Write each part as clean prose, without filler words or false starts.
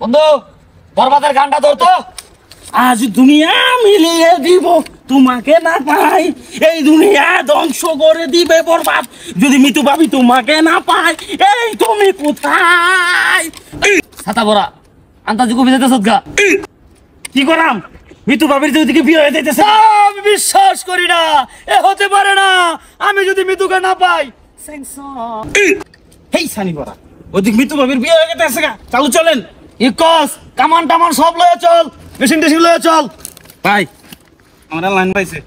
বন্ধু বরবাদের গানটা ধরতো। আজ দুনিয়া মিলিয়ে দিব তোমাকে না পাই, এই দুনিয়া ধ্বংস করে দিবে বরবাদ যদি মিতু ভাবি তোমাকে না পাই। এই তুমি কোথায়? ছাতা ভরা আন্তাজি কবি যেতেছ গা। কি করাম? মিতু ভাবির যদি বিয়ে হয়ে যাইতেছে। আমি বিশ্বাস করি না, এ হতে পারে না। আমি যদি মিতুকে না পাই হেই সানি বড়া, ওদিক মিতু ভাবির বিয়ে হয়ে গেছে গা। চালু চলেন। ইকস কামান টামান সব লয়ে চল, মেশিন টেশিন লয়ে চল। ভাই আমরা লাইন পাইছে।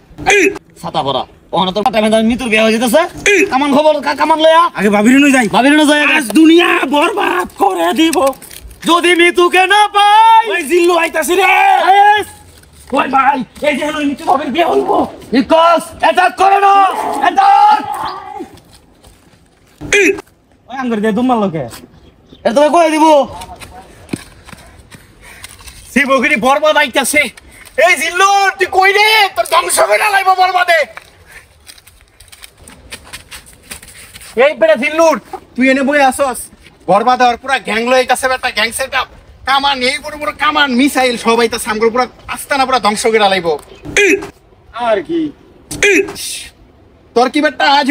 ছাতা ভরা ওখানে তো টাইমে মিতুর বিয়ে হয়ে যেতেছে। কামান খবর কামান লয়া আগে ভাবির নই যাই। ভাবির না যায়। আজ দুনিয়া বরবাদ করে দিব যদি মিতুকে না পাই। ওই জিল্লু আইতাছি রে। ওই ভাই এই যে হলো মিতু ভাবির বিয়ে হইবো। ইকস অ্যাটাক করে না, অ্যাটাক। ওই আঙ্গুর দিয়ে দুমার লোকে এ তোকে কই দিব। শিবগিরি বরবাদ আইতাছে। এই জিল্লু তুই কই রে? তোর ধ্বংস করে লাইব বরবাদে। এই বেটা জিল্লুর তুই এনে বই আসস বরবাদে আর পুরা গ্যাং লই আইতাছে। বেটা গ্যাং সেটআপ কামান এই বড় বড় কামান মিসাইল সব আইতাছে। আমগুলো পুরা আস্তানা পুরা ধ্বংস করে লাইব। আর কি তোর কি বেটা আজ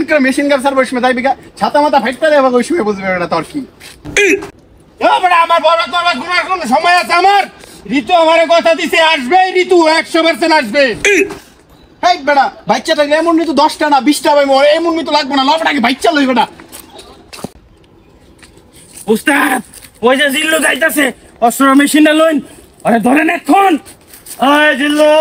করে মেশিন গান সার্ভিস মে যাইবি গা ছাতা মাথা ফাইটটা দেবা কই শুয়ে বুঝবে বেটা তোর কি। ও বেটা আমার বরবাদ করবার কোন সময় আছে আমার? ঋতু আমারে কথা দিছে আসবে, ঋতু 100% আসবে। এই বেটা বাচ্চাটা এমন ঋতু 10টা না 20টা ভাই এমন ঋতু লাগবে না। লবটাকে বাচ্চা লই বেটা। উস্তাদ ওই যে জিল্লু যাইতাছে অস্ত্র মেশিনটা লইন আরে ধরেন এখন। ওই জিল্লু,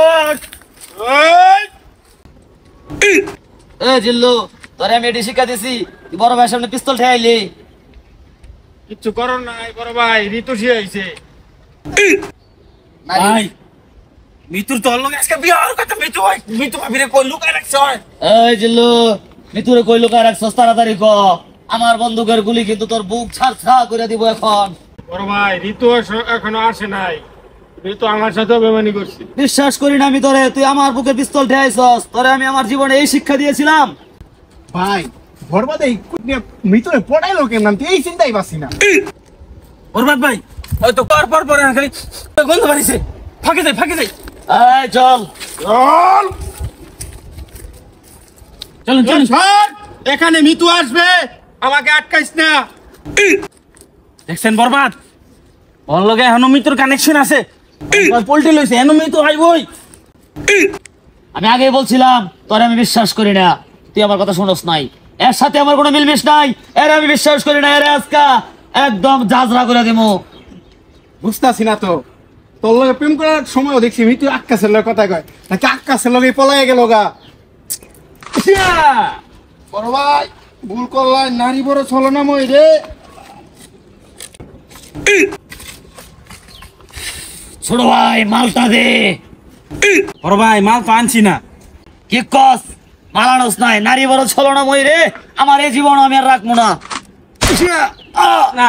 এ জিল্লু তোরে আমি এটি শিক্ষা দিছি, তুই বড় ভাইয়ের সামনে পিস্তল ঠেয়াইলি। কিচ্ছু করো নাই বড় ভাই, ঋতু সে আইছে। ভাই মিতুর তোর লগে আজকে বিয়ে হওয়ার কথা। মিতু ভাই মিতু ভাবিরে কই লুকায় রাখছ? এই জিল্লু মিতুরে কই লুকায় রাখছস তাড়াতাড়ি ক। আমার বন্দুকের গুলি কিন্তু তোর বুক ছাড়ছা করে দিব এখন। বড় ভাই ঋতু এখনো আসে নাই। ঋতু আমার সাথে বেমানি করছে। বিশ্বাস করি না আমি তোরে, তুই আমার বুকে পিস্তল ঠেয়াইছস। তোরে আমি আমার জীবনে এই শিক্ষা দিয়েছিলাম। ভাই বরবাদে মিতুরে পড়াইলো কেমন এই চিন্তাই পাচ্ছি না। বরবাদ ভাই হয়তো পর পর পরে খালি গন্ধ বাড়িছে। ফাঁকে যাই ফাঁকে যাই। এই চল চল চলুন চলুন স্যার, এখানে মিতু আসবে, আমাকে আটকাইস না। দেখছেন বরবাদ ওর লগে এখনো মিতুর কানেকশন আছে। পোল্ট্রি লইছে এখনো মিতু আইবই। আমি আগেই বলছিলাম তোরে আমি বিশ্বাস করি না, তুই আমার কথা শুনস নাই। এর সাথে আমার কোনো মিলমিশ নাই, এর আমি বিশ্বাস করি না। এর আজকা একদম জাজরা করে দেবো। বুঝতাছি না তো তোর লগে প্রেম করার সময়ও দেখছি মিতু আক্কাসের লগে কথা কয় নাকি আক্কাসের লগে পলাই গেল গা। বড় ভাই ভুল করলাই, নারী বড় ছলনাময় রে। ছোট ভাই মালটা দে। বড় ভাই মাল তো আনছি না। কি কস? মালানোস নাই, নারী বড় ছলনা মই রে। আমার এই জীবন আমি আর রাখবো না। না